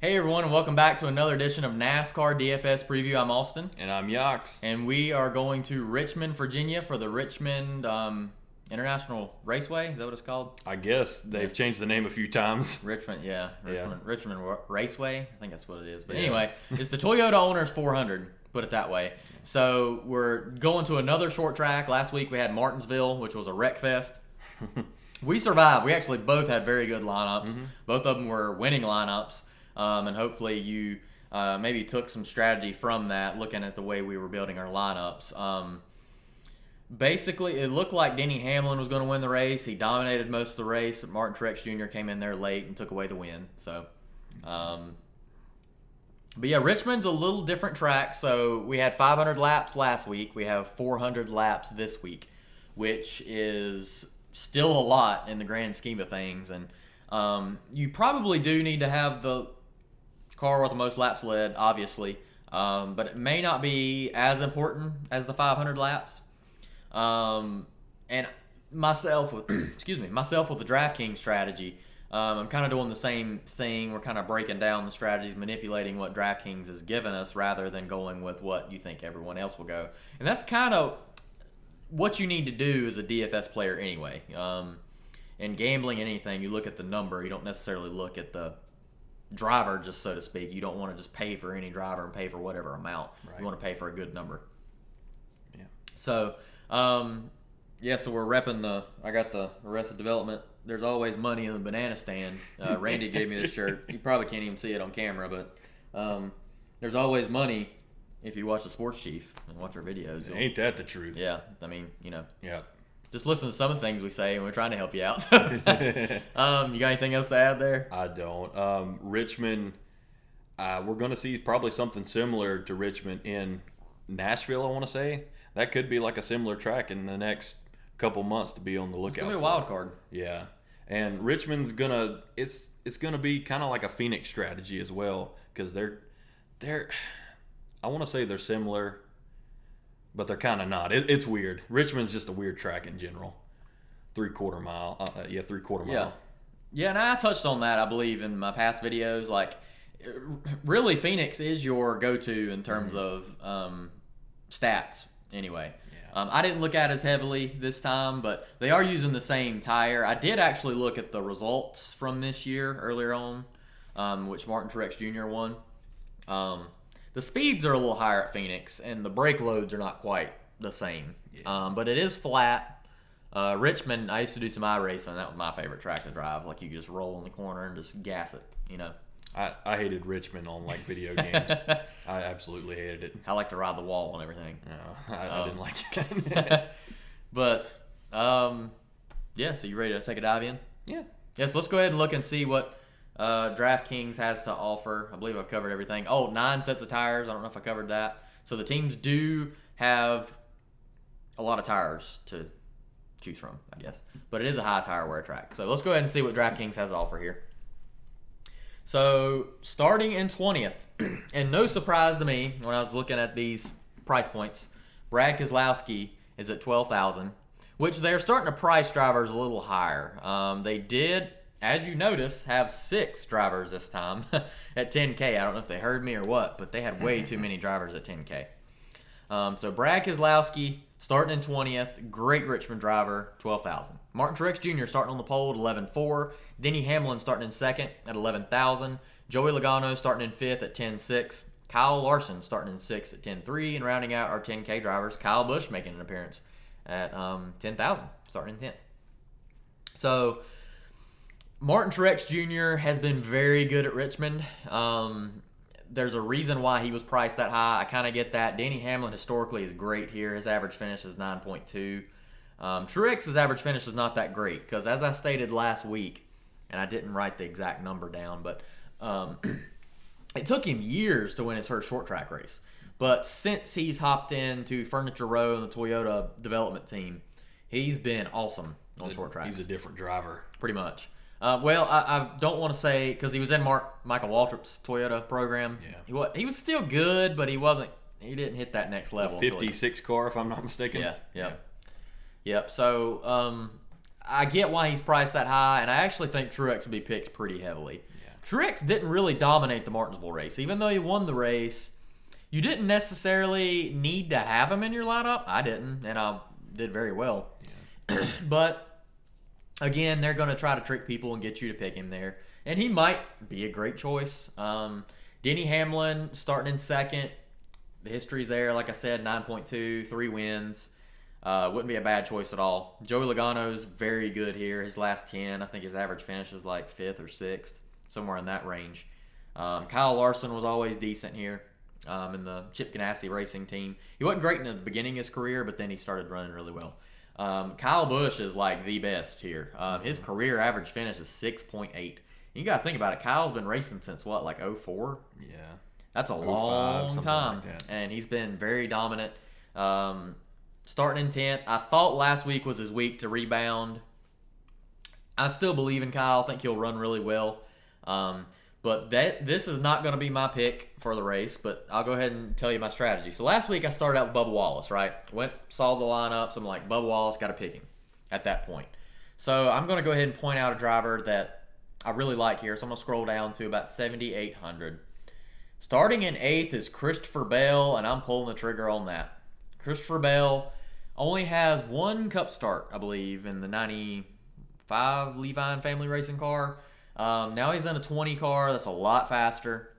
Hey everyone, and welcome back to another edition of NASCAR DFS Preview. I'm AustYn. And I'm Yacs. And we are going to Richmond, Virginia for the Richmond International Raceway. Is that what it's called? I guess they've changed the name a few times. Richmond Raceway. I think that's what it is. But Yeah. anyway, it's the Toyota Owners 400, put it that way. So we're going to another short track. Last week we had Martinsville, which was a wreck fest. We survived. We actually both had very good lineups. Both of them were winning lineups. And hopefully you maybe took some strategy from that, looking at the way we were building our lineups. Basically, it looked like Denny Hamlin was going to win the race. He dominated most of the race. Martin Truex Jr. came in there late and took away the win. So, but yeah, Richmond's a little different track. So we had 500 laps last week. We have 400 laps this week, which is still a lot in the grand scheme of things. And you probably do need to have the car with the most laps led, obviously, but it may not be as important as the 500 laps. And myself with myself with the DraftKings strategy, I'm kind of doing the same thing. We're kind of breaking down the strategies, manipulating what DraftKings has given us rather than going with what you think everyone else will go. And that's kind of what you need to do as a DFS player anyway. In gambling, anything, you look at the number. You don't necessarily look at the driver, just so to speak. You don't want to just pay for any driver and pay for whatever amount. Right. You want to pay for a good number. Yeah. So, so we're repping I got the Arrested Development. There's always money in the banana stand. Randy gave me this shirt. You probably can't even see it on camera, but there's always money if you watch the Sports Chief and watch our videos. Ain't that the truth? Yeah. I mean, Yeah. Just listen to some of the things we say, and we're trying to help you out. You got anything else to add there? I don't. Richmond, we're going to see probably something similar to Richmond in Nashville, I want to say. That could be like a similar track in the next couple months to be on the lookout for. It's going to be a wild card. Yeah. And Richmond's going to – it's going to be kind of like a Phoenix strategy as well, because they're – I want to say they're similar – but they're kind of not. It's weird. Richmond's just a weird track in general. 3/4 mile. 3/4 mile. Yeah, and I touched on that, I believe, in my past videos. Like, really, Phoenix is your go-to in terms of stats, anyway. Yeah. I didn't look at it as heavily this time, but they are using the same tire. I did actually look at the results from this year earlier on, which Martin Truex Jr. won. The speeds are a little higher at Phoenix, and the brake loads are not quite the same. Yeah. But it is flat. Richmond, I used to do some iRacing. That was my favorite track to drive. Like, you could just roll in the corner and just gas it, I hated Richmond on, like, video games. I absolutely hated it. I like to ride the wall and everything. No, I didn't like it. But, yeah, so you ready to take a dive in? Yeah. Yes, let's go ahead and look and see what DraftKings has to offer. I believe I've covered everything. 9 sets of tires. I don't know if I covered that. So the teams do have a lot of tires to choose from, I guess. But it is a high tire wear track. So let's go ahead and see what DraftKings has to offer here. So starting in 20th, and no surprise to me when I was looking at these price points, Brad Keselowski is at $12,000, which they're starting to price drivers a little higher. They did, as you notice, have 6 drivers this time at 10K. I don't know if they heard me or what, but they had way too many drivers at 10K. So Brad Keselowski starting in 20th, great Richmond driver, $12,000. Martin Truex Jr. starting on the pole at $11,400. Denny Hamlin starting in second at $11,000. Joey Logano starting in 5th at $10,600. Kyle Larson starting in 6th at $10,300. And rounding out our 10K drivers, Kyle Busch making an appearance at $10,000, starting in 10th. So Martin Truex Jr. has been very good at Richmond. There's a reason why he was priced that high. I kind of get that. Denny Hamlin historically is great here. His average finish is 9.2. Truex's average finish is not that great because, as I stated last week, and I didn't write the exact number down, but it took him years to win his first short track race. But since he's hopped into Furniture Row and the Toyota development team, he's been awesome on short tracks. He's a different driver. Pretty much. I don't want to say, because he was in Michael Waltrip's Toyota program. Yeah. He was still good, but he didn't hit that next level. 56 car, if I'm not mistaken. Yep. So I get why he's priced that high, and I actually think Truex will be picked pretty heavily. Yeah. Truax didn't really dominate the Martinsville race. Even though he won the race, you didn't necessarily need to have him in your lineup. I didn't, and I did very well. Yeah. But, again, they're going to try to trick people and get you to pick him there. And he might be a great choice. Denny Hamlin starting in second. The history's there. Like I said, 9.2, 3 wins. Wouldn't be a bad choice at all. Joey Logano's very good here. His last 10, I think his average finish is like 5th or 6th, somewhere in that range. Kyle Larson was always decent here in the Chip Ganassi racing team. He wasn't great in the beginning of his career, but then he started running really well. Kyle Busch is like the best here. His career average finish is 6.8. You got to think about it. Kyle's been racing since what, like 04? Yeah. That's a long time. Like that. And he's been very dominant. Starting in 10th. I thought last week was his week to rebound. I still believe in Kyle. I think he'll run really well. But this is not going to be my pick for the race, but I'll go ahead and tell you my strategy. So last week I started out with Bubba Wallace, right? Saw the lineups. I'm like, Bubba Wallace, got to pick him at that point. So I'm going to go ahead and point out a driver that I really like here. So I'm going to scroll down to about 7,800. Starting in 8th is Christopher Bell, and I'm pulling the trigger on that. Christopher Bell only has one cup start, I believe, in the 95 Levine family racing car. Now he's in a 20 car. That's a lot faster.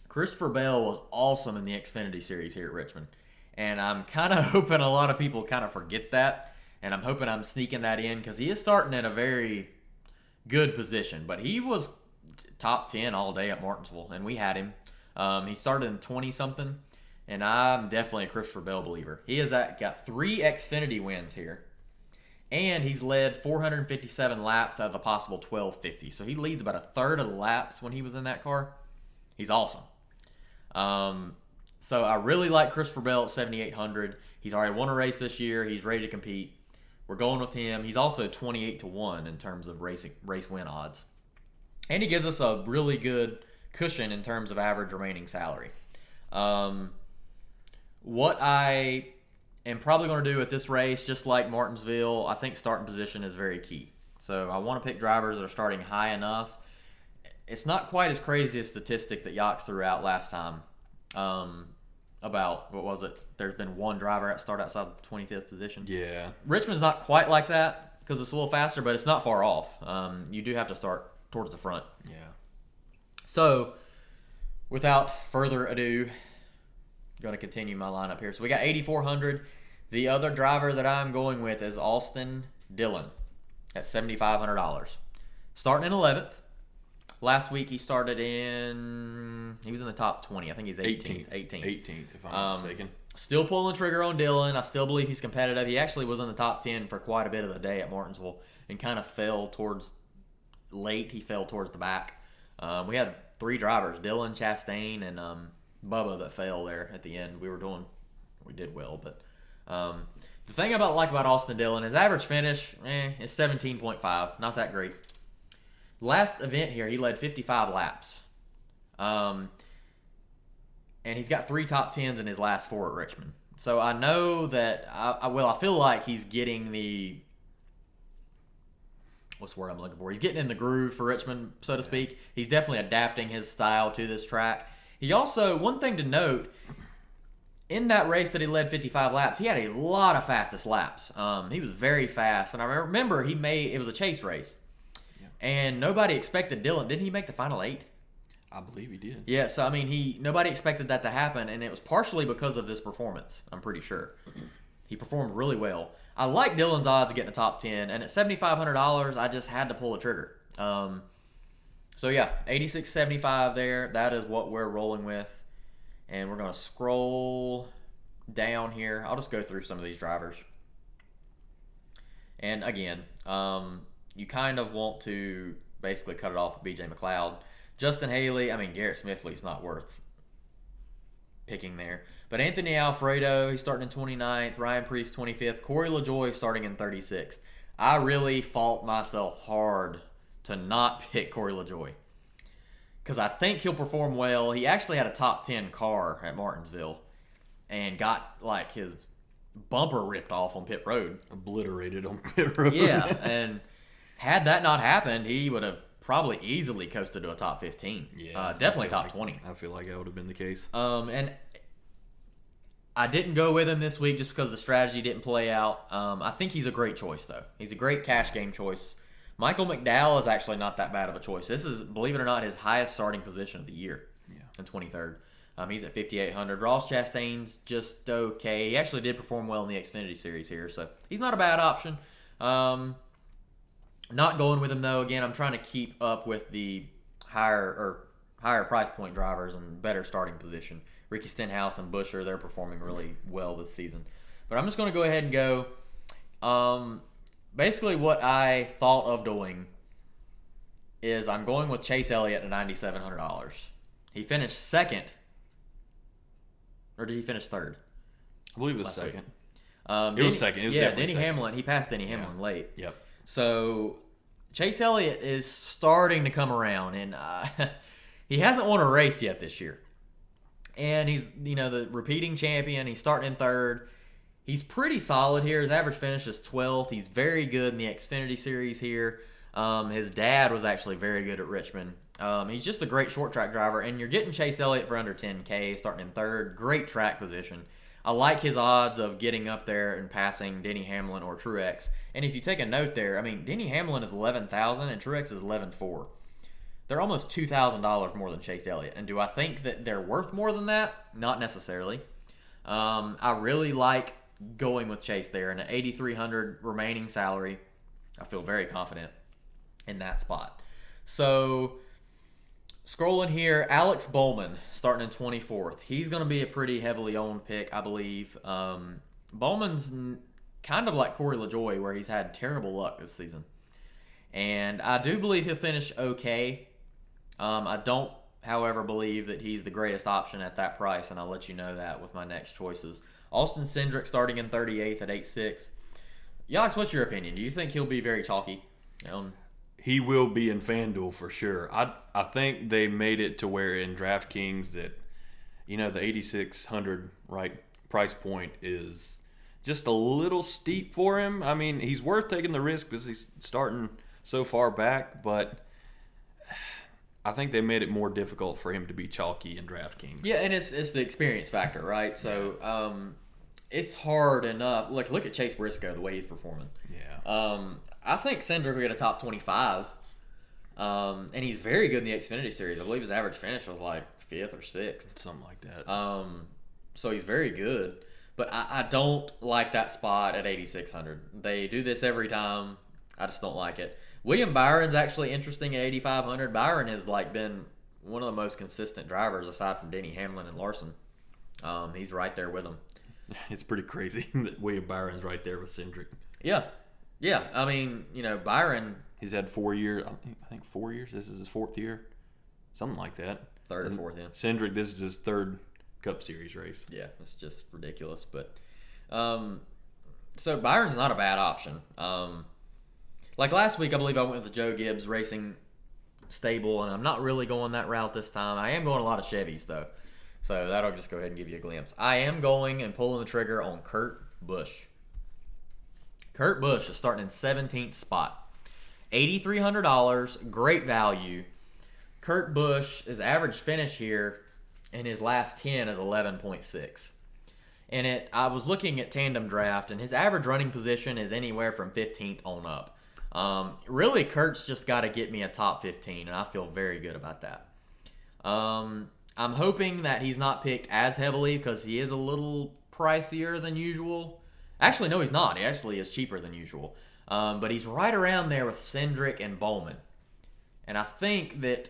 Christopher Bell was awesome in the Xfinity Series here at Richmond. And I'm kind of hoping a lot of people kind of forget that. And I'm hoping I'm sneaking that in because he is starting at a very good position. But he was top 10 all day at Martinsville, and we had him. He started in 20-something, and I'm definitely a Christopher Bell believer. He has got 3 Xfinity wins here. And he's led 457 laps out of the possible 1250. So he leads about a third of the laps when he was in that car. He's awesome. So I really like Christopher Bell at 7,800. He's already won a race this year. He's ready to compete. We're going with him. He's also 28-1 in terms of race win odds. And he gives us a really good cushion in terms of average remaining salary. What I am probably going to do at this race, just like Martinsville, I think starting position is very key. So I want to pick drivers that are starting high enough. It's not quite as crazy a statistic that Yachts threw out last time about, what was it? There's been one driver at start outside the 25th position. Yeah. Richmond's not quite like that because it's a little faster, but it's not far off. You do have to start towards the front. Yeah. So, without further ado, I'm going to continue my lineup here. So we got 8,400. The other driver that I'm going with is AustYn Dillon at $7,500. Starting in 11th. Last week he started he was in the top 20. I think he's 18th, if I'm not mistaken. Still pulling the trigger on Dillon. I still believe he's competitive. He actually was in the top 10 for quite a bit of the day at Martinsville and kind of fell towards late. He fell towards the back. We had 3 drivers, Dillon, Chastain, and Bubba that fell there at the end. We did well, but the thing about AustYn Dillon, his average finish is 17.5, not that great. Last event here, he led 55 laps, and he's got 3 top 10s in his last 4 at Richmond. So I know that I feel like he's getting what's the word I'm looking for? He's getting in the groove for Richmond, so to speak. He's definitely adapting his style to this track. He also, one thing to note, in that race that he led 55 laps, he had a lot of fastest laps. He was very fast. And I remember it was a chase race. Yeah. And nobody expected Dillon. Didn't he make the final 8? I believe he did. Yeah, so I mean, nobody expected that to happen, and it was partially because of this performance, I'm pretty sure. He performed really well. I like Dillon's odds to get in the top 10, and at $7,500, I just had to pull the trigger. So yeah, 86.75 there. That is what we're rolling with. And we're going to scroll down here. I'll just go through some of these drivers. And again, you kind of want to basically cut it off with BJ McLeod. Justin Haley, Garrett Smithley's not worth picking there. But Anthony Alfredo, he's starting in 29th. Ryan Preece, 25th. Corey LaJoie starting in 36th. I really fought myself hard to not pick Corey LaJoie because I think he'll perform well. He actually had a top 10 car at Martinsville and got his bumper ripped off on pit road. Obliterated on pit road. Yeah, and had that not happened, he would have probably easily coasted to a top 15. Yeah, Definitely top 20. I feel like that would have been the case. And I didn't go with him this week just because the strategy didn't play out. I think he's a great choice, though. He's a great cash game choice. Michael Mcdowell is actually not that bad of a choice. This is, believe it or not, his highest starting position of the year in 23rd. He's at 5,800. Ross Chastain's just okay. He actually did perform well in the Xfinity Series here, so he's not a bad option. Not going with him, though. Again, I'm trying to keep up with the higher price point drivers and better starting position. Ricky Stenhouse and Busch, they're performing really well this season. But I'm just going to go ahead and go. Basically, what I thought of doing is I'm going with Chase Elliott at $9,700. He finished second. Or did he finish third? I believe it was second. It was second. It was definitely Denny second. Hamlin. He passed Denny Hamlin late. Yep. So Chase Elliott is starting to come around, and he hasn't won a race yet this year. And he's, the repeating champion. He's starting in third. He's pretty solid here. His average finish is 12th. He's very good in the Xfinity Series here. His dad was actually very good at Richmond. He's just a great short track driver, and you're getting Chase Elliott for under 10K, starting in third. Great track position. I like his odds of getting up there and passing Denny Hamlin or Truax. And if you take a note there, Denny Hamlin is $11,000 and Truax is $11,400. They're almost $2,000 more than Chase Elliott. And do I think that they're worth more than that? Not necessarily. I really like going with Chase there, and at $8,300 remaining salary, I feel very confident in that spot. So scrolling here, Alex Bowman starting in 24th. He's going to be a pretty heavily owned pick, I believe. Bowman's kind of like Corey LaJoie, where he's had terrible luck this season. And I do believe he'll finish okay. I don't, however, believe that he's the greatest option at that price, and I'll let you know that with my next choices. Austin Cendrick starting in 38th at 8.6. Yachts, what's your opinion? Do you think he'll be very chalky? He will be in Fanduel for sure. I think they made it to where in DraftKings that, the 8,600 price point is just a little steep for him. He's worth taking the risk because he's starting so far back, but I think they made it more difficult for him to be chalky in DraftKings. Yeah, and it's the experience factor, right? So it's hard enough. Look at Chase Briscoe, the way he's performing. Yeah. I think Cendrick will get a top 25, and he's very good in the Xfinity Series. I believe his average finish was like 5th or 6th. Something like that. So he's very good. But I don't like that spot at 8,600. They do this every time. I just don't like it. William Byron's actually interesting at 8,500. Byron has been one of the most consistent drivers aside from Denny Hamlin and Larson. He's right there with them. It's pretty crazy that William Byron's right there with Cendrick. Yeah. Byron. He's had 4 years. I think 4 years. This is his 4th year. Something like that. Third or fourth, yeah. Cendrick, this is his 3rd Cup Series race. Yeah, it's just ridiculous. But so Byron's not a bad option. Like last week, I believe I went with the Joe Gibbs Racing stable, and I'm not really going that route this time. I am going a lot of Chevys, though. So that'll just go ahead and give you a glimpse. I am going and pulling the trigger on Kurt Busch. Kurt Busch is starting in 17th spot. $8,300, great value. Kurt Busch, his average finish here in his last 10 is 11.6. And I was looking at Tandem Draft, and his average running position is anywhere from 15th on up. Really, Kurt's just got to get me a top 15, and I feel very good about that. I'm hoping that he's not picked as heavily because he is a little pricier than usual. Actually, no, he's not. He actually is cheaper than usual. But he's right around there with Cendrick and Bowman. And I think that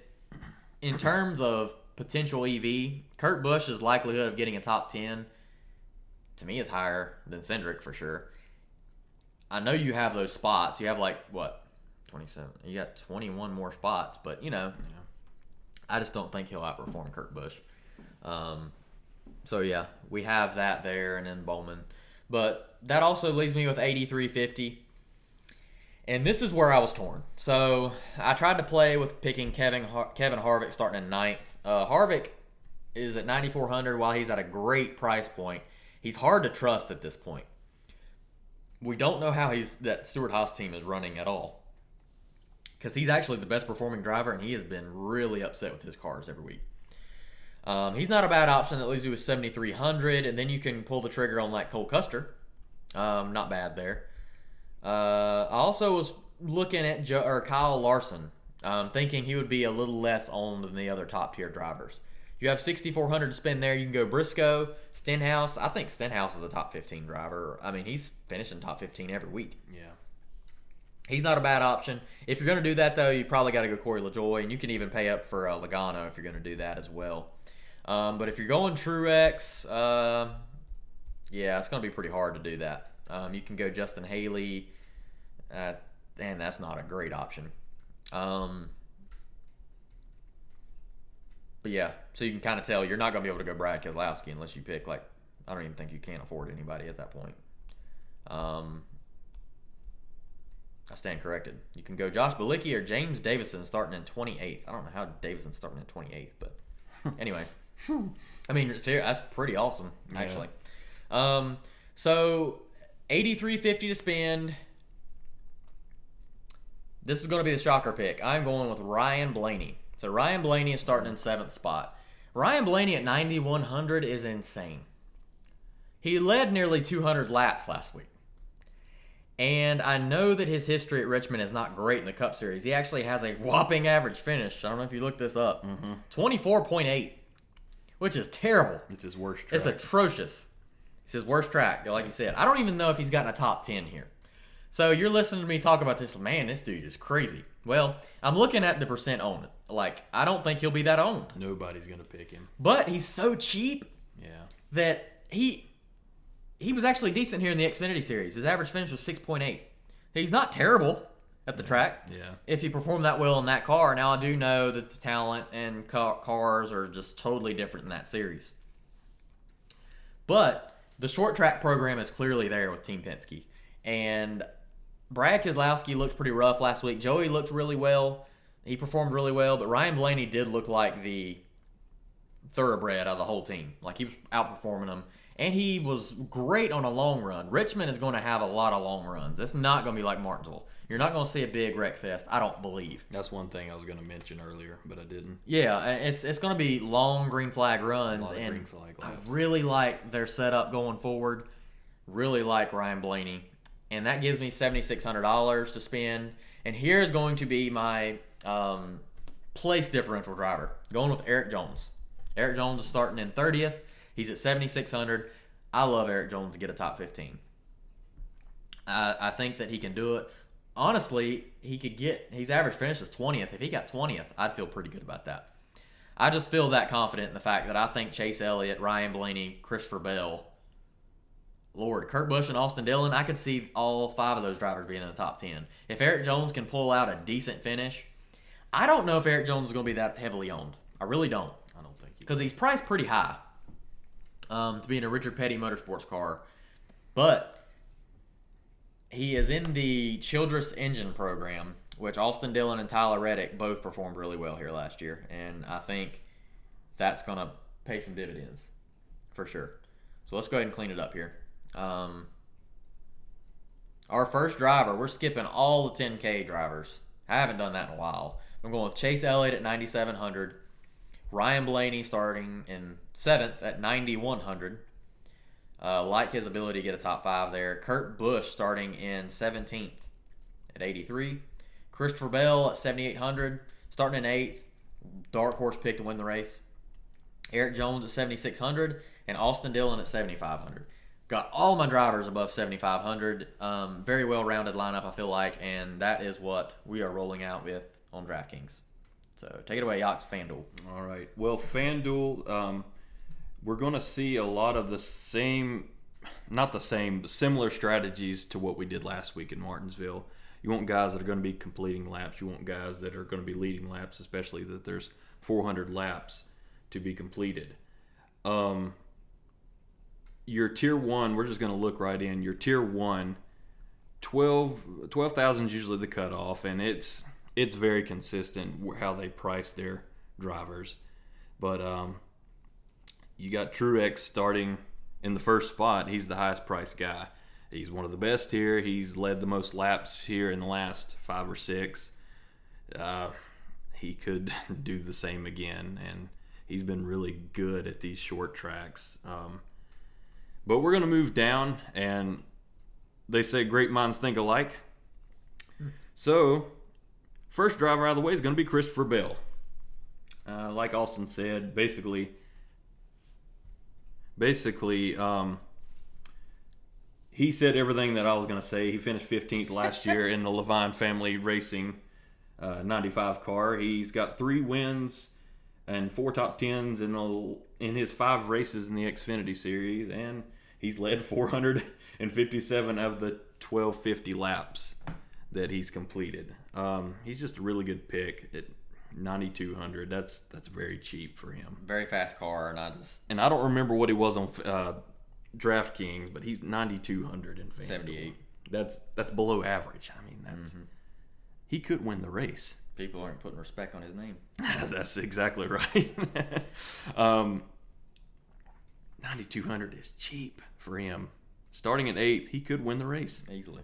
in terms of potential EV, Kurt Busch's likelihood of getting a top 10, to me, is higher than Cendrick for sure. I know you have those spots. You have 27. You got 21 more spots, but I just don't think he'll outperform Kurt Busch. So yeah, we have that there, and then Bowman. But that also leaves me with 8,350. And this is where I was torn. So I tried to play with picking Kevin Harvick starting in 9th. Harvick is at 9,400 while he's at a great price point. He's hard to trust at this point. We don't know how that Stewart-Haas team is running at all. because he's actually the best performing driver, and he has been really upset with his cars every week. He's not a bad option. That leaves you with 7,300, and then you can pull the trigger on like Cole Custer. Not bad there. I also was looking at Kyle Larson, thinking he would be a little less owned than the other top tier drivers. You have 6,400 to spend there. You can go Briscoe, Stenhouse. I think Stenhouse is a top 15 driver. I mean, he's finishing top 15 every week. Yeah. He's not a bad option. If you're going to do that, though, you probably got to go Corey LaJoie, and you can even pay up for Logano if you're going to do that as well. But if you're going Truax, yeah, it's going to be pretty hard to do that. You can go Justin Haley, and that's not a great option. But yeah, so you can kind of tell you're not going to be able to go Brad Keselowski unless you pick, like, I don't even think you can afford anybody at that point. I stand corrected. You can go Josh Bilicki or James Davison starting in 28th. I don't know how Davison's starting in 28th, but anyway. I mean, that's pretty awesome, actually. Yeah. So $8,350 to spend. This is going to be the shocker pick. I'm going with Ryan Blaney. So Ryan Blaney is starting in 7th spot. Ryan Blaney at 9,100 is insane. He led nearly 200 laps last week. And I know that his history at Richmond is not great in the Cup Series. He actually has a whopping average finish. I don't know if you looked this up. 24.8, which is terrible. It's his worst track. It's atrocious. It's his worst track, like you said. I don't even know if he's gotten a top 10 here. So you're listening to me talk about this. Man, this dude is crazy. Well, I'm looking at the percent owned. Like, I don't think he'll be that owned. Nobody's going to pick him. But he's so cheap that he was actually decent here in the Xfinity Series. His average finish was 6.8. He's not terrible at the track. Yeah. If he performed that well in that car. Now, I do know that the talent and cars are just totally different in that series. But the short track program is clearly there with Team Penske. And Brad Keselowski looked pretty rough last week. Joey looked really well. He performed really well. But Ryan Blaney did look like the thoroughbred out of the whole team. Like, he was outperforming them. And he was great on a long run. Richmond is going to have a lot of long runs. It's not going to be like Martinsville. You're not going to see a big wreck fest, I don't believe. That's one thing I was going to mention earlier, but I didn't. Yeah, it's going to be long green flag runs. And green flag laps. I really like their setup going forward. Really like Ryan Blaney. And that gives me $7,600 to spend. And here's going to be my place differential driver. Going with Eric Jones. Eric Jones is starting in 30th. He's at 7,600. I love Eric Jones to get a top 15. I think that he can do it. Honestly, his average finish is 20th. If he got 20th, I'd feel pretty good about that. I just feel that confident in the fact that I think Chase Elliott, Ryan Blaney, Christopher Bell, Kurt Busch, and Austin Dillon, I could see all 5 of those drivers being in the top 10. If Eric Jones can pull out a decent finish, I don't know if Eric Jones is going to be that heavily owned. I really don't. I don't think because he's priced pretty high to be in a Richard Petty Motorsports car. But he is in the Childress Engine program, which Austin Dillon and Tyler Reddick both performed really well here last year. And I think that's going to pay some dividends for sure. So let's go ahead and clean it up here. Our first driver, we're skipping all the 10K drivers. I haven't done that in a while. I'm going with Chase Elliott at 9,700. Ryan Blaney starting in 7th at 9,100. Like his ability to get a top 5 there. Kurt Busch starting in 17th at 83. Christopher Bell at 7,800. Starting in 8th. Dark horse pick to win the race. Eric Jones at 7,600. And Austin Dillon at 7,500. Got all my drivers above 7,500. Very well-rounded lineup, I feel like. And that is what we are rolling out with on DraftKings. So take it away, Yachts, Fanduel. All right. Well, Fanduel, we're going to see a lot of the same, not the same, but similar strategies to what we did last week in Martinsville. You want guys that are going to be completing laps. You want guys that are going to be leading laps, especially that there's 400 laps to be completed. Your Tier 1, we're just going to look right in. Your Tier 1, 12,000 is usually the cutoff, and it's very consistent how they price their drivers. But you got Truax starting in the first spot. He's the highest priced guy. He's one of the best here. He's led the most laps here in the last 5 or 6. he could do the same again, and he's been really good at these short tracks. But we're going to move down, and they say great minds think alike. So, first driver out of the way is going to be Christopher Bell. Like Austin said, basically, he said everything that I was going to say. He finished 15th last year in the Levine Family Racing 95 car. He's got 3 wins and 4 top 10s in his 5 races in the Xfinity Series, and he's led 457 of the 1250 laps that he's completed. He's just a really good pick at 9,200. That's very cheap for him. Very fast car, and I don't remember what he was on DraftKings, but he's 9,200 in Fanduel. 78. That's below average. I mean, he could win the race. People aren't putting respect on his name. That's exactly right. 9,200 is cheap for him. Starting at 8th, he could win the race easily.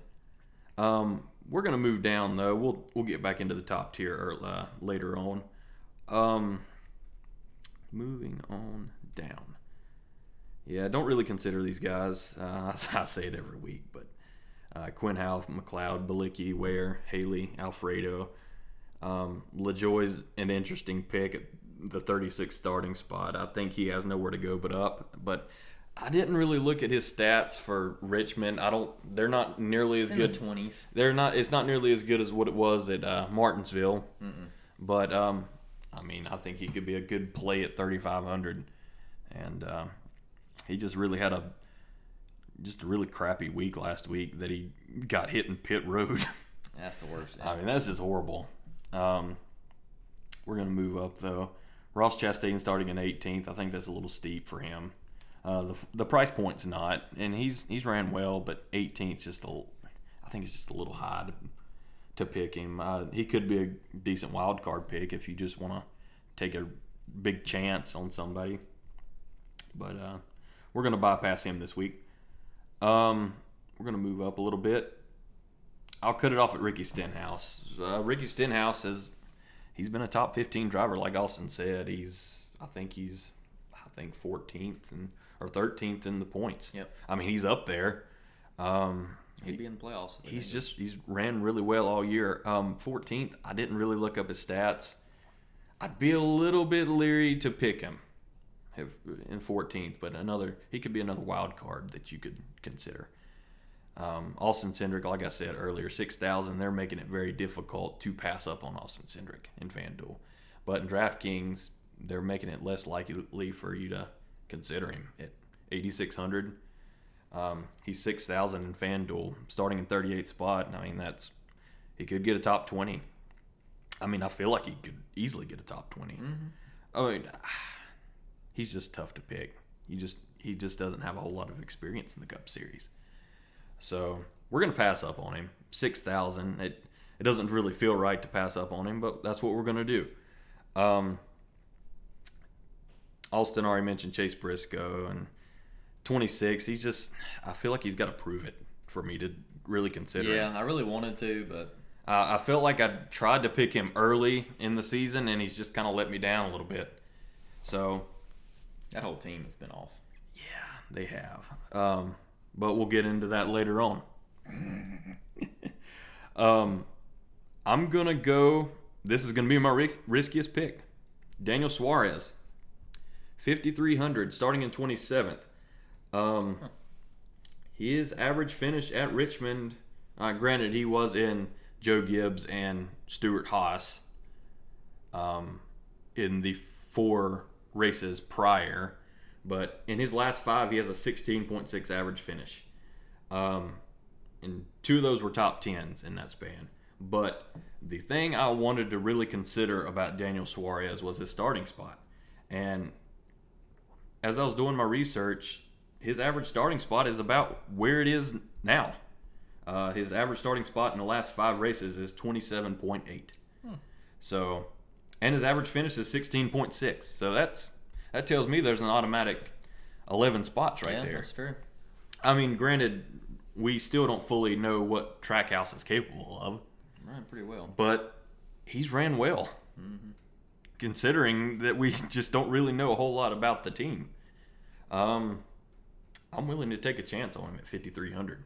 We're gonna move down though. We'll get back into the top tier later on. Moving on down. Yeah, I don't really consider these guys. I say it every week, but Quinn Houff, McLeod, Bilicki, Ware, Haley, Alfredo. LaJoie's an interesting pick at the 36th starting spot. I think he has nowhere to go but up. But I didn't really look at his stats for Richmond. They're not nearly as good. In the 20s. It's not nearly as good as what it was at Martinsville. But I mean, I think he could be a good play at 3,500. And he just really had a really crappy week last week that he got hit in pit road. That's the worst. I mean, that's just horrible. We're going to move up, though. Ross Chastain starting in 18th. I think that's a little steep for him. The price point's not, and he's ran well, but 18th I think it's just a little high to pick him. He could be a decent wild card pick if you just want to take a big chance on somebody. But we're going to bypass him this week. We're going to move up a little bit. I'll cut it off at Ricky Stenhouse. Ricky Stenhouse he's been a top 15 driver, like Austin said. I think 14th or 13th in the points. Yep. I mean, he's up there. He'd be in the playoffs. He's ran really well all year. 14th. I didn't really look up his stats. I'd be a little bit leery to pick him in 14th, but he could be another wild card that you could consider. Austin Cendrick, like I said earlier, 6,000. They're making it very difficult to pass up on Austin Cendrick in Fanduel. But in DraftKings, they're making it less likely for you to consider him at 8,600. He's 6,000 in Fanduel, starting in 38th spot. I mean, he could get a top 20. I mean, I feel like he could easily get a top 20. I mean, he's just tough to pick. He just doesn't have a whole lot of experience in the Cup Series. So we're going to pass up on him. 6,000. It doesn't really feel right to pass up on him, but that's what we're going to do. Austin already mentioned Chase Briscoe, and 26. I feel like he's got to prove it for me to really consider him. Yeah, I really wanted to, but I felt like I tried to pick him early in the season, and he's just kind of let me down a little bit. So that whole team has been off. Yeah, they have. But we'll get into that later on. I'm going to go. This is going to be my riskiest pick. Daniel Suarez. 5,300, starting in 27th. His average finish at Richmond, granted he was in Joe Gibbs and Stuart Haas in the 4 races prior, but in his last 5 he has a 16.6 average finish. And 2 of those were top 10s in that span. But the thing I wanted to really consider about Daniel Suarez was his starting spot. And as I was doing my research, his average starting spot is about where it is now. His average starting spot in the last 5 races is 27.8. So, and his average finish is 16.6. So that tells me there's an automatic 11 spots right there. That's true. I mean, granted, we still don't fully know what Trackhouse is capable of. Right, pretty well. But he's ran well, considering that we just don't really know a whole lot about the team. I'm willing to take a chance on him at 5,300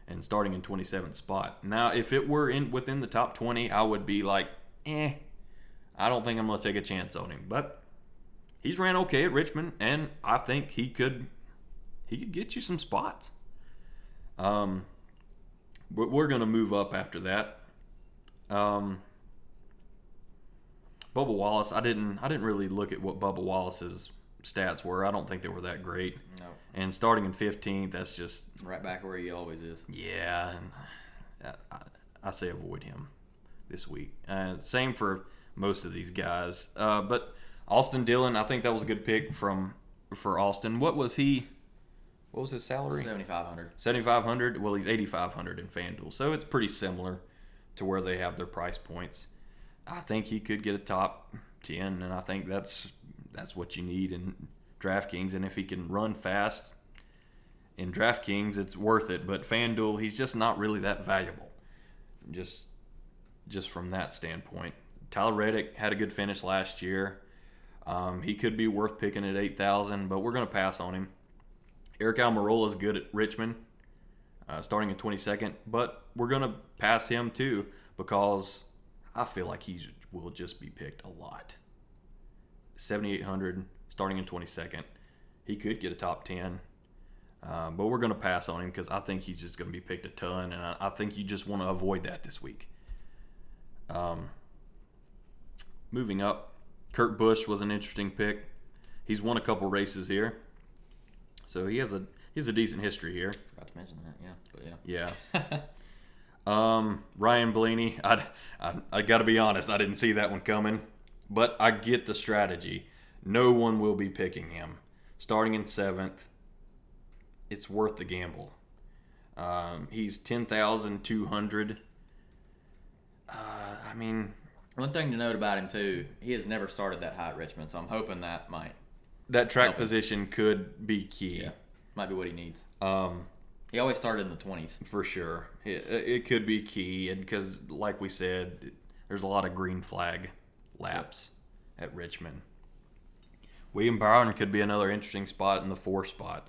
and starting in 27th spot. Now, if it were within the top 20, I would be like, I don't think I'm going to take a chance on him. But he's ran okay at Richmond, and I think he could get you some spots. But we're going to move up after that. Bubba Wallace, I didn't really look at what Bubba Wallace's stats were. I don't think they were that great. No. And starting in 15th, that's just right back where he always is. Yeah, and I say avoid him this week. Same for most of these guys. But AustYn Dillon, I think that was a good pick for AustYn. What was his salary? 7,500. 7,500. Well, he's 8,500 in Fanduel, so it's pretty similar to where they have their price points. I think he could get a top 10, and I think that's what you need in DraftKings. And if he can run fast in DraftKings, it's worth it. But FanDuel, he's just not really that valuable. Just from that standpoint. Tyler Reddick had a good finish last year. He could be worth picking at 8,000, but we're going to pass on him. Eric Almirola is good at Richmond, starting in 22nd, but we're going to pass him too because I feel like he will just be picked a lot. 7,800, starting in 22nd. He could get a top 10, but we're going to pass on him because I think he's just going to be picked a ton, and I think you just want to avoid that this week. Moving up, Kurt Busch was an interesting pick. He's won a couple races here, so he has a decent history here. Forgot to mention that, yeah. But yeah. Ryan Bellini, I got to be honest, I didn't see that one coming, but I get the strategy. No one will be picking him. Starting in 7th, it's worth the gamble. He's 10,200. I mean, one thing to note about him too, he has never started that high at Richmond, so I'm hoping that might. That track position could be key. Yeah, might be what he needs. He always started in the 20s. For sure. It could be key, and because, like we said, there's a lot of green flag laps at Richmond. William Byron could be another interesting spot in the 4 spot.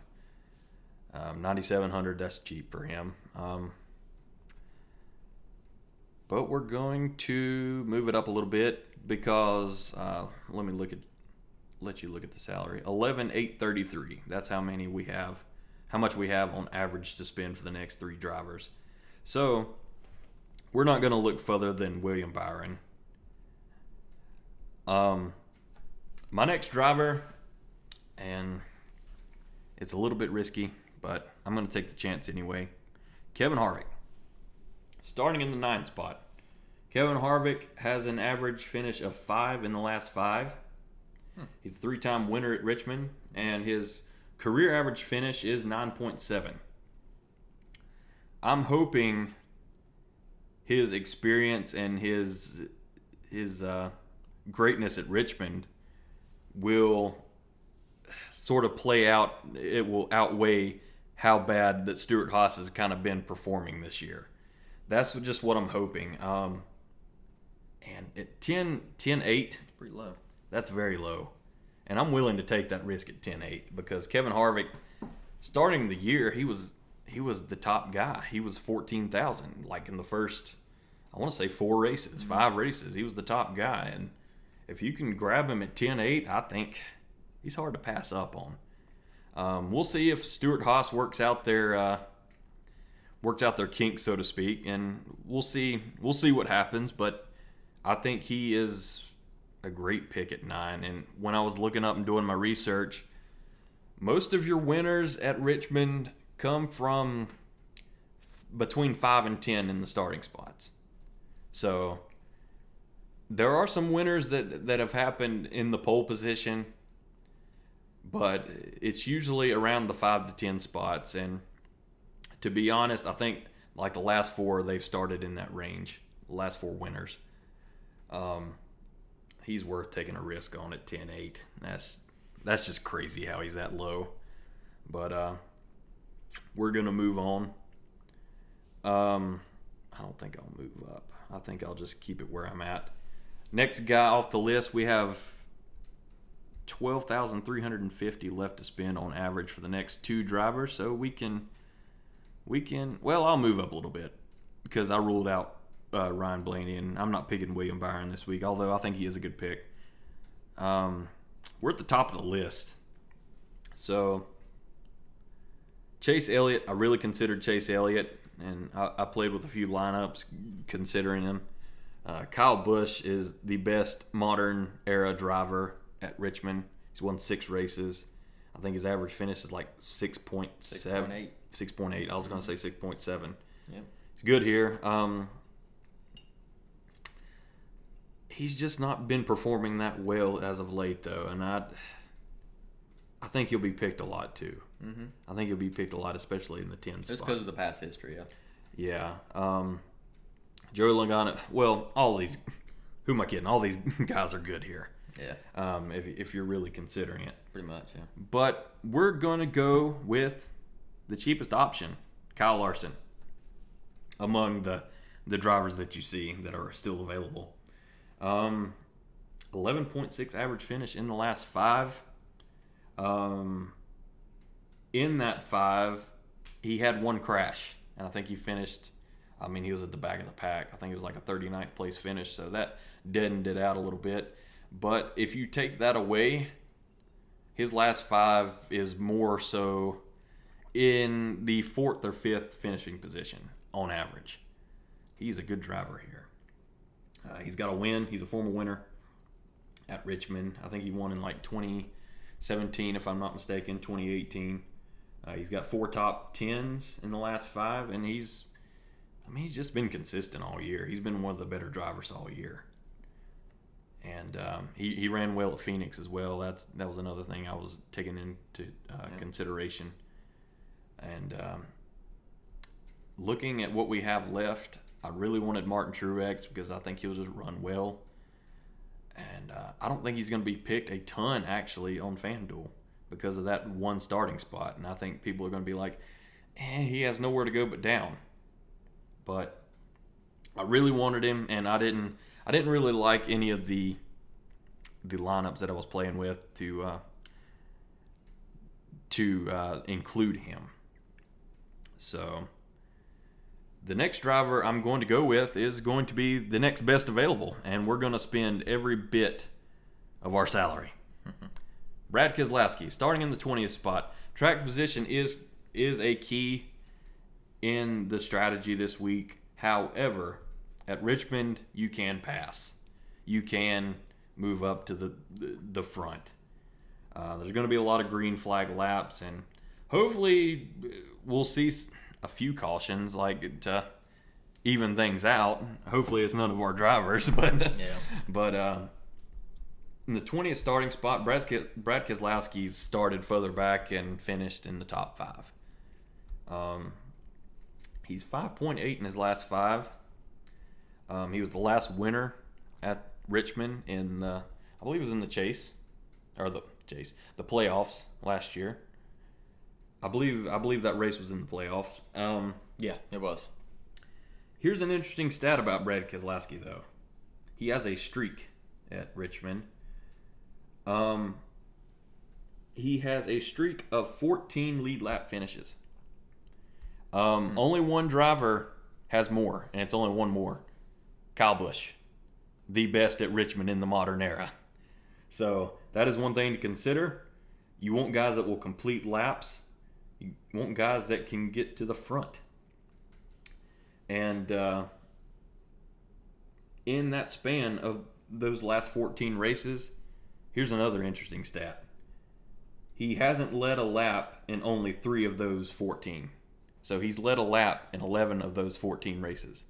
9,700, that's cheap for him. But we're going to move it up a little bit because let you look at the salary. 11,833. That's how much we have on average to spend for the next 3 drivers. So we're not going to look further than William Byron. My next driver, and it's a little bit risky, but I'm going to take the chance anyway. Kevin Harvick. Starting in the 9th spot. Kevin Harvick has an average finish of 5 in the last 5. He's a 3-time winner at Richmond, and his career average finish is 9.7. I'm hoping his experience and his greatness at Richmond will sort of play out. It will outweigh how bad that Stuart Haas has kind of been performing this year. That's just what I'm hoping. And at 10.8, pretty low. That's very low. And I'm willing to take that risk at 10.8 because Kevin Harvick, starting the year, he was the top guy. He was 14,000, like in the first, I want to say 4 races, 5 races. He was the top guy. And if you can grab him at 10.8, I think he's hard to pass up on. We'll see if Stuart Haas works out their kinks, so to speak, and we'll see what happens. But I think he is a great pick at 9. And when I was looking up and doing my research, most of your winners at Richmond come from between 5 and 10 in the starting spots. So there are some winners that have happened in the pole position, but it's usually around the 5 to 10 spots. And to be honest, I think like the last 4, they've started in that range. The last 4 winners. He's worth taking a risk on at 10.8. That's just crazy how he's that low. But we're gonna move on. I don't think I'll move up. I think I'll just keep it where I'm at. Next guy off the list, we have 12,350 left to spend on average for the next 2 drivers. So we can. Well, I'll move up a little bit because I ruled out Ryan Blaney, and I'm not picking William Byron this week, although I think he is a good pick. We're at the top of the list. So, Chase Elliott, I really considered Chase Elliott, and I played with a few lineups considering him. Kyle Busch is the best modern era driver at Richmond. He's won 6 races. I think his average finish is like 6.7. 6.8. 6.8. I was going to say 6.7. Yep. He's good here. He's just not been performing that well as of late, though, and I think he'll be picked a lot too. Mm-hmm. I think he'll be picked a lot, especially in the 10 spot. Just because of the past history, yeah. Yeah. Joey Logano. Well, all these. Who am I kidding? All these guys are good here. Yeah. If you're really considering it. Pretty much, yeah. But we're going to go with the cheapest option, Kyle Larson, among the drivers that you see that are still available. 11.6 average finish in the last 5. In that 5, he had 1 crash, and I think he finished. I mean, he was at the back of the pack. I think it was like a 39th place finish, so that deadened it out a little bit. But if you take that away, his last 5 is more so in the 4th or 5th finishing position on average. He's a good driver here. He's got a win. He's a former winner at Richmond. I think he won in like 2017, if I'm not mistaken, 2018. He's got 4 top 10s in the last 5, and he's just been consistent all year. He's been one of the better drivers all year. And he ran well at Phoenix as well. That was another thing I was taking into consideration. And looking at what we have left, I really wanted Martin Truax because I think he'll just run well. And I don't think he's going to be picked a ton, actually, on FanDuel because of that 1 starting spot. And I think people are going to be like, he has nowhere to go but down. But I really wanted him, and I didn't really like any of the lineups that I was playing with to include him. So the next driver I'm going to go with is going to be the next best available, and we're going to spend every bit of our salary. Brad Keselowski, starting in the 20th spot. Track position is a key in the strategy this week. However, at Richmond, you can pass. You can move up to the front. There's going to be a lot of green flag laps, and hopefully we'll see a few cautions like to even things out. Hopefully it's none of our drivers, but in the 20th starting spot, Brad Keselowski started further back and finished in the top 5. He's 5.8 in his last 5. He was the last winner at Richmond in I believe it was in the the playoffs last year. I believe that race was in the playoffs. Yeah, it was. Here's an interesting stat about Brad Keselowski, though. He has a streak at Richmond. He has a streak of 14 lead lap finishes. Only one driver has more, and it's only one more. Kyle Busch, the best at Richmond in the modern era. So that is one thing to consider. You want guys that will complete laps. You want guys that can get to the front. And in that span of those last 14 races, here's another interesting stat. He hasn't led a lap in only 3 of those 14. So he's led a lap in 11 of those 14 races.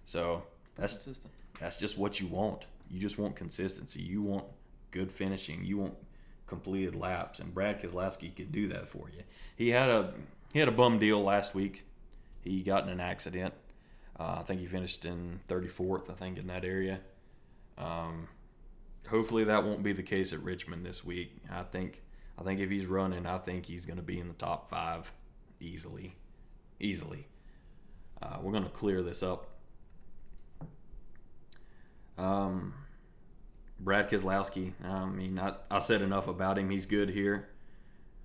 So that's just what you want. You just want consistency. You want good finishing. You want completed laps, and Brad Keselowski can do that for you. He had a bum deal last week. He got in an accident. I think he finished in 34th, I think, in that area. Hopefully that won't be the case at Richmond this week. I think if he's running, I think he's going to be in the top 5 easily. We're going to clear this up. Brad Keselowski. I mean, I said enough about him. He's good here.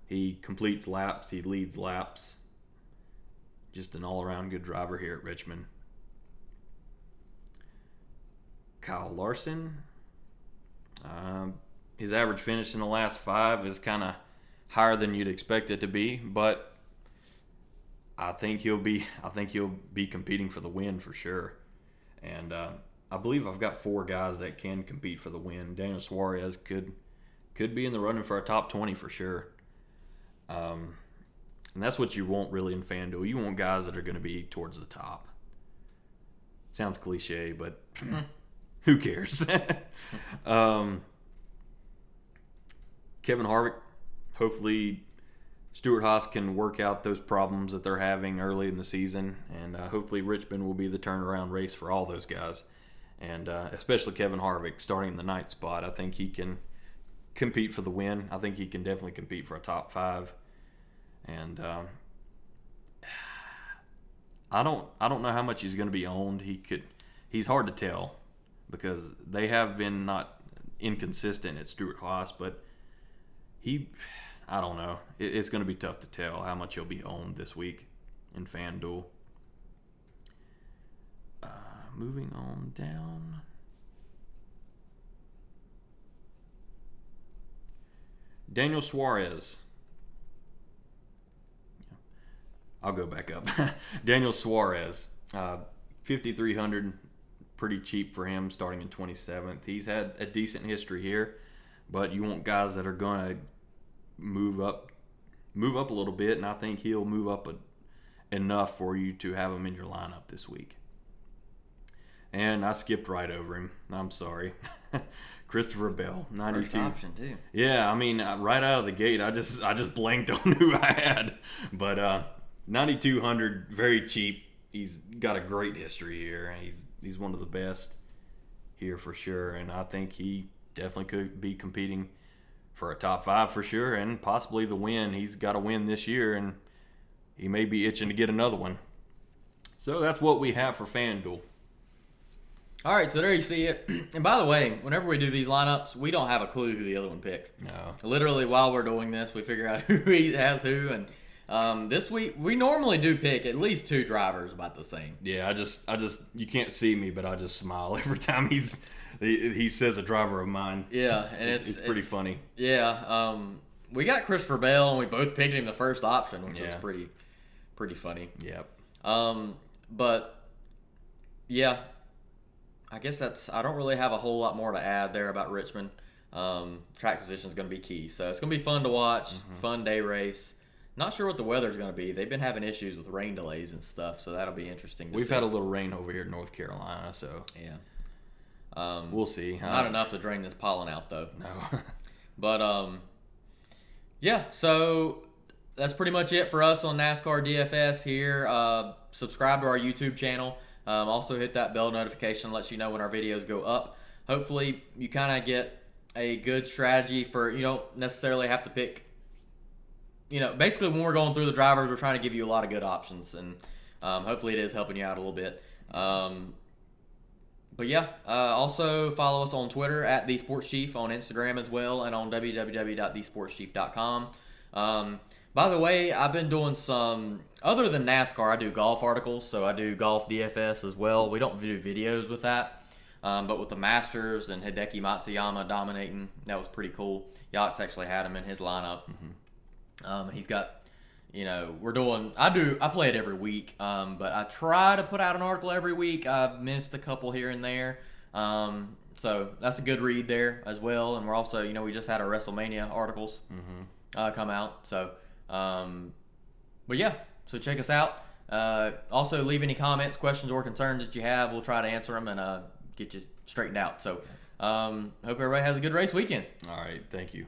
He completes laps. He leads laps. Just an all-around good driver here at Richmond. Kyle Larson. His average finish in the last 5 is kind of higher than you'd expect it to be, but I think he'll be competing for the win for sure. And I believe I've got 4 guys that can compete for the win. Daniel Suarez could be in the running for a top 20 for sure. And that's what you want really in Fanduel. You want guys that are going to be towards the top. Sounds cliche, but who cares? Kevin Harvick, hopefully Stewart-Haas can work out those problems that they're having early in the season, and hopefully Richmond will be the turnaround race for all those guys, and especially Kevin Harvick starting in the 9th spot. I think he can compete for the win. I think he can definitely compete for a top 5, and I don't know how much he's going to be owned. He's hard to tell because they have been not inconsistent at Stewart-Haas, but I don't know. It's going to be tough to tell how much he'll be owned this week in FanDuel. Moving on down. Daniel Suarez. I'll go back up. Daniel Suarez, 5,300, pretty cheap for him starting in 27th. He's had a decent history here, but you want guys that are going to move up a little bit, and I think he'll move up enough for you to have him in your lineup this week. And I skipped right over him. I'm sorry. Christopher Bell, 92. First option too. Yeah, I mean, right out of the gate, I just blanked on who I had. But 9,200, very cheap. He's got a great history here. He's one of the best here for sure, and I think he definitely could be competing for a top 5 for sure, and possibly the win. He's got a win this year, and he may be itching to get another one. So that's what we have for FanDuel. All right, so there you see it. And by the way, whenever we do these lineups, we don't have a clue who the other one picked. No. Literally, while we're doing this, we figure out who has who, and this week we normally do pick at least 2 drivers about the same. Yeah, I just you can't see me, but I just smile every time he says a driver of mine. Yeah, and it's pretty funny. Yeah, we got Christopher Bell, and we both picked him the first option, which was pretty funny. Yep. But yeah, I guess I don't really have a whole lot more to add there about Richmond. Track position is going to be key, so it's going to be fun to watch. Fun day race. Not sure what the weather's going to be. They've been having issues with rain delays and stuff, so that'll be interesting to see. We've had a little rain over here in North Carolina, so yeah. We'll see. Not enough to drain this pollen out, though. No. But, yeah, so that's pretty much it for us on NASCAR DFS here. Subscribe to our YouTube channel. Also hit that bell notification, lets you know when our videos go up. Hopefully you kind of get a good strategy for, you don't necessarily have to pick, basically when we're going through the drivers, we're trying to give you a lot of good options, and hopefully it is helping you out a little bit. But yeah, also follow us on Twitter at The Sports Chief, on Instagram as well, and on www.thesportschief.com. By the way, I've been doing some, other than NASCAR, I do golf articles, so I do golf DFS as well. We don't do videos with that, but with the Masters and Hideki Matsuyama dominating, that was pretty cool. Yachts actually had him in his lineup. He's got, I play it every week, but I try to put out an article every week. I've missed a couple here and there. So that's a good read there as well. And we're also, we just had our WrestleMania articles come out. So, but yeah, so check us out. Also leave any comments, questions, or concerns that you have. We'll try to answer them and get you straightened out. So, hope everybody has a good race weekend. All right. Thank you.